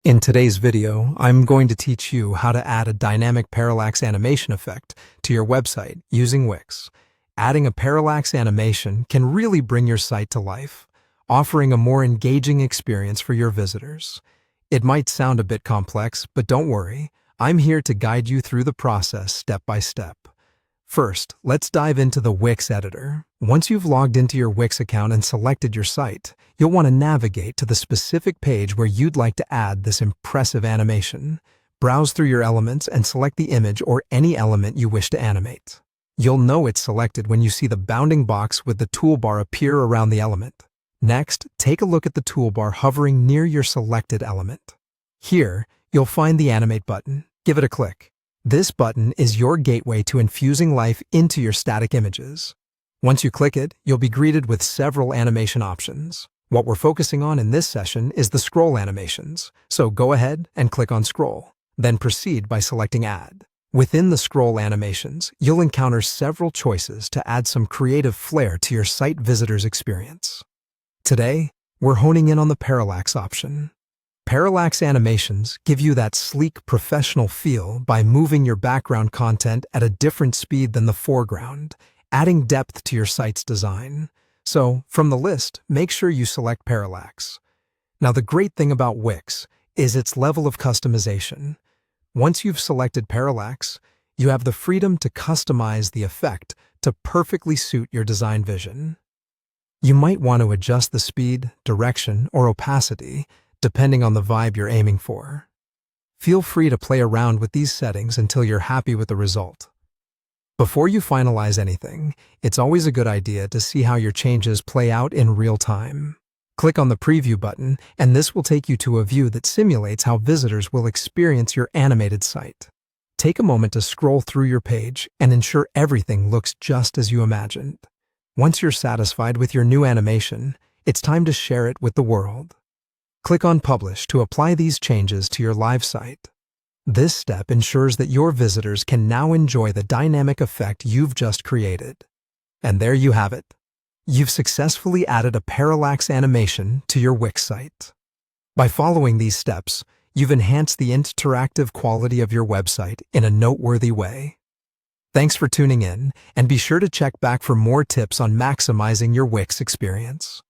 In today's video, I'm going to teach you how to add a dynamic parallax animation effect to your website using Wix. Adding a parallax animation can really bring your site to life, offering a more engaging experience for your visitors. It might sound a bit complex, but don't worry. I'm here to guide you through the process step by step. First, let's dive into the Wix editor. Once you've logged into your Wix account and selected your site, you'll want to navigate to the specific page where you'd like to add this impressive animation. Browse through your elements and select the image or any element you wish to animate. You'll know it's selected when you see the bounding box with the toolbar appear around the element. Next, take a look at the toolbar hovering near your selected element. Here, you'll find the Animate button. Give it a click. This button is your gateway to infusing life into your static images. Once you click it, you'll be greeted with several animation options. What we're focusing on in this session is the scroll animations, so go ahead and click on Scroll. Then proceed by selecting Add. Within the scroll animations, you'll encounter several choices to add some creative flair to your site visitor's experience. Today, we're honing in on the Parallax option. Parallax animations give you that sleek, professional feel by moving your background content at a different speed than the foreground, adding depth to your site's design. So, from the list, make sure you select Parallax. Now, the great thing about Wix is its level of customization. Once you've selected Parallax, you have the freedom to customize the effect to perfectly suit your design vision. You might want to adjust the speed, direction, or opacity depending on the vibe you're aiming for. Feel free to play around with these settings until you're happy with the result. Before you finalize anything, it's always a good idea to see how your changes play out in real time. Click on the Preview button, and this will take you to a view that simulates how visitors will experience your animated site. Take a moment to scroll through your page and ensure everything looks just as you imagined. Once you're satisfied with your new animation, it's time to share it with the world. Click on Publish to apply these changes to your live site. This step ensures that your visitors can now enjoy the dynamic effect you've just created. And there you have it. You've successfully added a parallax animation to your Wix site. By following these steps, you've enhanced the interactive quality of your website in a noteworthy way. Thanks for tuning in, and be sure to check back for more tips on maximizing your Wix experience.